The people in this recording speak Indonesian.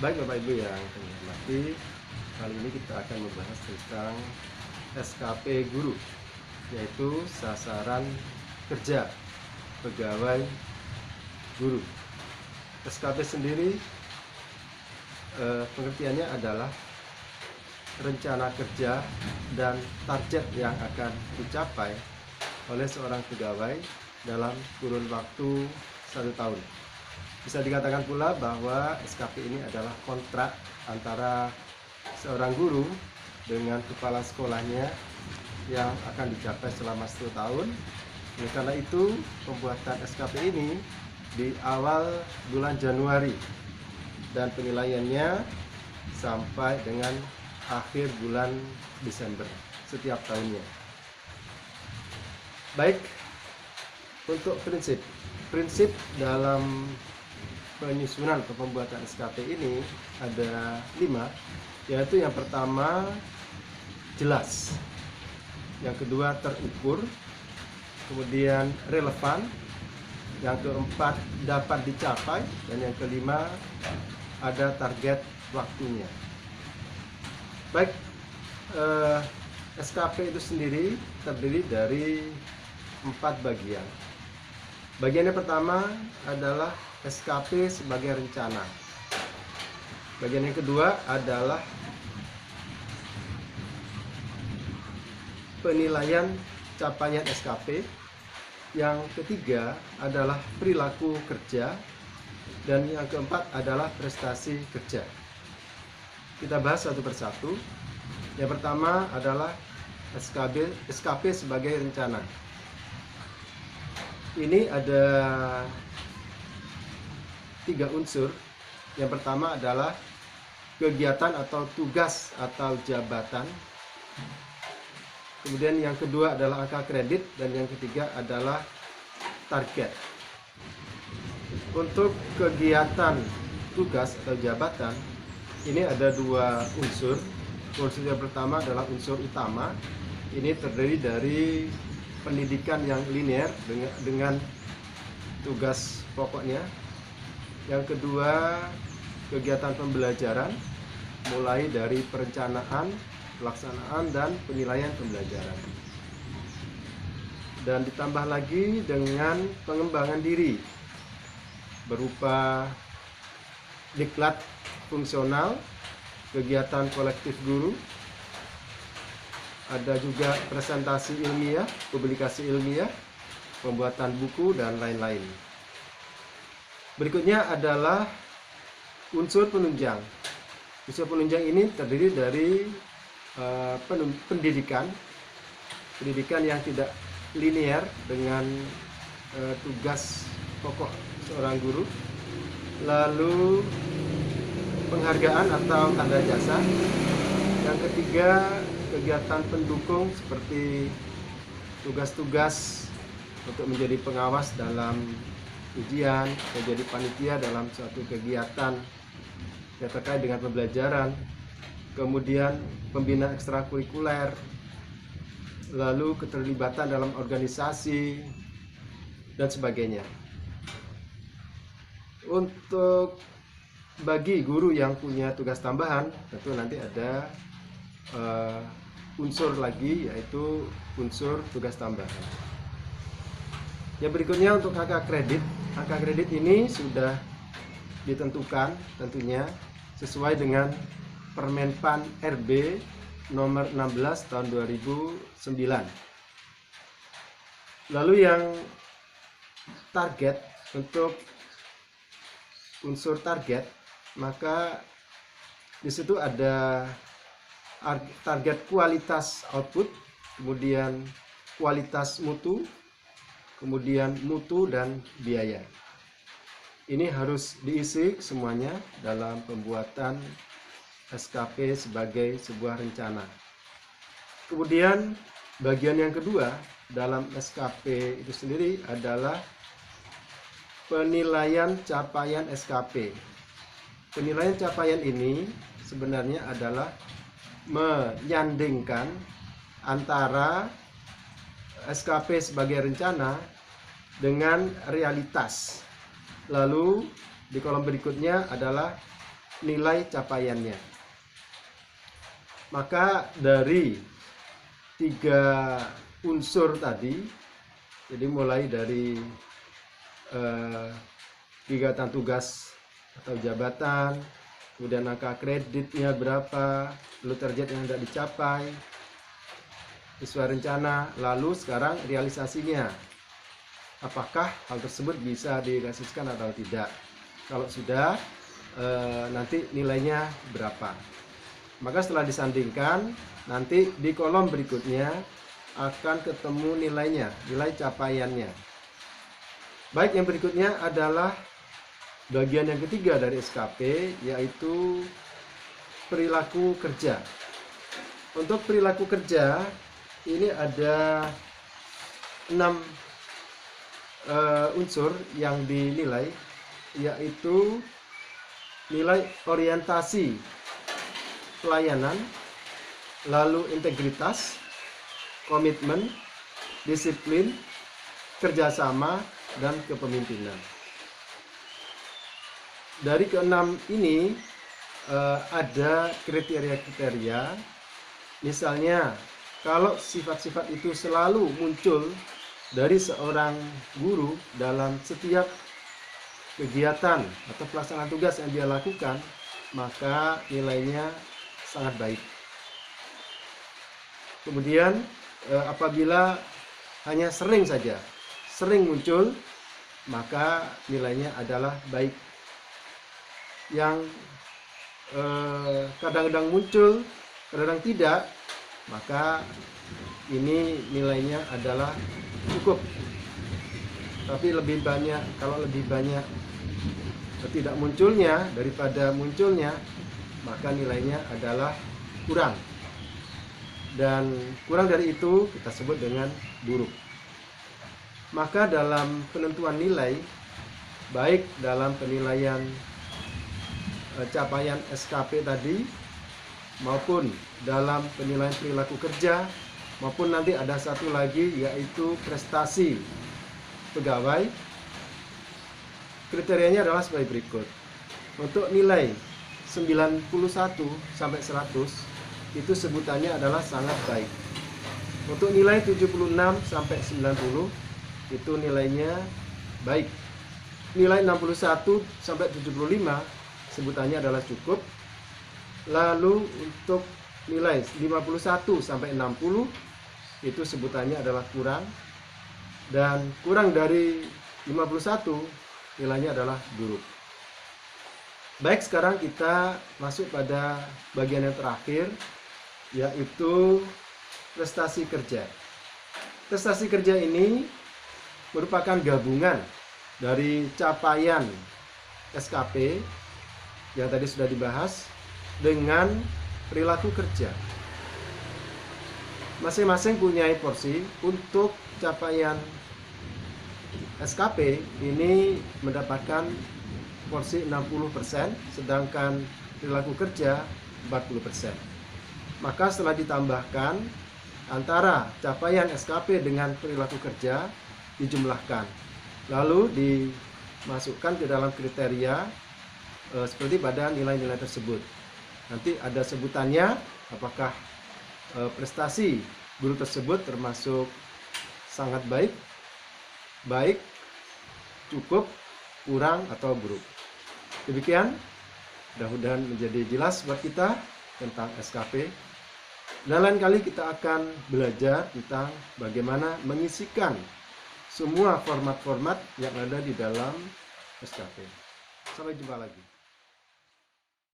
Baik Bapak Ibu yang kami hormati, kali ini kita akan membahas tentang SKP guru, yaitu sasaran kerja pegawai guru. SKP sendiri pengertiannya adalah rencana kerja dan target yang akan dicapai oleh seorang pegawai dalam kurun waktu 1 tahun. Bisa dikatakan pula bahwa SKP ini adalah kontrak antara seorang guru dengan kepala sekolahnya yang akan dicapai selama 1 tahun. Oleh karena itu, pembuatan SKP ini di awal bulan Januari dan penilaiannya sampai dengan akhir bulan Desember setiap tahunnya. Baik, untuk prinsip dalam penyusunan atau pembuatan SKP ini ada 5, yaitu yang pertama jelas, yang kedua terukur, kemudian relevan, yang keempat dapat dicapai, dan yang kelima ada target waktunya. Baik, SKP itu sendiri terdiri dari 4 bagian. Bagian yang pertama adalah SKP sebagai rencana. Bagian yang kedua adalah penilaian capaian SKP. Yang ketiga adalah perilaku kerja. Dan yang keempat adalah prestasi kerja. Kita bahas satu persatu. Yang pertama adalah SKP sebagai rencana. Ini ada 3 unsur. Yang pertama adalah kegiatan atau tugas atau jabatan. Kemudian yang kedua adalah angka kredit, dan yang ketiga adalah target. Untuk kegiatan tugas atau jabatan ini ada 2 unsur. Unsur yang pertama adalah unsur utama. Ini terdiri dari pendidikan yang linear dengan tugas pokoknya. Yang kedua, kegiatan pembelajaran mulai dari perencanaan, pelaksanaan, dan penilaian pembelajaran. Dan ditambah lagi dengan pengembangan diri berupa diklat fungsional, kegiatan kolektif guru, ada juga presentasi ilmiah, publikasi ilmiah, pembuatan buku, dan lain-lain. Berikutnya adalah unsur penunjang. Unsur penunjang ini terdiri dari pendidikan yang tidak linear dengan tugas pokok seorang guru, lalu penghargaan atau tanda jasa. Yang ketiga, kegiatan pendukung seperti tugas-tugas untuk menjadi pengawas dalam ujian, menjadi panitia dalam suatu kegiatan yang terkait dengan pembelajaran, kemudian pembinaan ekstrakurikuler, lalu keterlibatan dalam organisasi, dan sebagainya. Untuk bagi guru yang punya tugas tambahan, tentu nanti ada unsur lagi, yaitu unsur tugas tambahan. Yang berikutnya untuk angka kredit. Angka kredit ini sudah ditentukan tentunya sesuai dengan Permenpan RB nomor 16 tahun 2009. Lalu yang target, untuk unsur target, maka di situ ada target kualitas output, kemudian kualitas mutu, kemudian mutu, dan biaya. Ini harus diisi semuanya dalam pembuatan SKP sebagai sebuah rencana. Kemudian bagian yang kedua dalam SKP itu sendiri adalah penilaian capaian SKP. Penilaian capaian ini sebenarnya adalah menyandingkan antara SKP sebagai rencana dengan realitas. Lalu di kolom berikutnya adalah nilai capaiannya. Maka dari 3 unsur tadi, jadi mulai dari kegiatan tugas atau jabatan, kemudian angka kreditnya berapa, lalu target yang tidak dicapai sesuai rencana, lalu sekarang realisasinya, apakah hal tersebut bisa direalisasikan atau tidak. Kalau sudah, nanti nilainya berapa. Maka setelah disandingkan, nanti di kolom berikutnya akan ketemu nilainya, nilai capaiannya. Baik, yang berikutnya adalah bagian yang ketiga dari SKP, yaitu perilaku kerja. Untuk perilaku kerja, ini ada 6 unsur yang dinilai, yaitu nilai orientasi pelayanan, lalu integritas, komitmen, disiplin, kerjasama, dan kepemimpinan. Dari ke-6 ini ada kriteria-kriteria. Misalnya, kalau sifat-sifat itu selalu muncul dari seorang guru dalam setiap kegiatan atau pelaksanaan tugas yang dia lakukan, maka nilainya sangat baik. Kemudian apabila hanya sering saja, sering muncul, maka nilainya adalah baik. Yang kadang-kadang muncul, kadang-kadang tidak, maka ini nilainya adalah cukup. Tapi lebih banyak, kalau lebih banyak tidak munculnya daripada munculnya, maka nilainya adalah kurang. Dan kurang dari itu kita sebut dengan buruk. Maka dalam penentuan nilai, baik dalam penilaian capaian SKP tadi, maupun dalam penilaian perilaku kerja, maupun nanti ada satu lagi yaitu prestasi pegawai, kriterianya adalah sebagai berikut. Untuk nilai 91 sampai 100 itu sebutannya adalah sangat baik. Untuk nilai 76 sampai 90 itu nilainya baik. Nilai 61 sampai 75 sebutannya adalah cukup. Lalu untuk nilai 51 sampai 60 itu sebutannya adalah kurang. Dan kurang dari 51 nilainya adalah buruk. Baik, sekarang kita masuk pada bagian yang terakhir, yaitu prestasi kerja. Prestasi kerja ini merupakan gabungan dari capaian SKP yang tadi sudah dibahas dengan perilaku kerja. Masing-masing punya porsi. Untuk capaian SKP ini mendapatkan porsi 60%, sedangkan perilaku kerja 40%. Maka setelah ditambahkan antara capaian SKP dengan perilaku kerja dijumlahkan, lalu dimasukkan ke dalam kriteria seperti pada nilai-nilai tersebut. Nanti ada sebutannya, apakah prestasi guru tersebut termasuk sangat baik, baik, cukup, kurang, atau buruk. Demikian, mudah-mudahan menjadi jelas buat kita tentang SKP. Dan lain kali kita akan belajar tentang bagaimana mengisikan semua format-format yang ada di dalam SKP. Sampai jumpa lagi.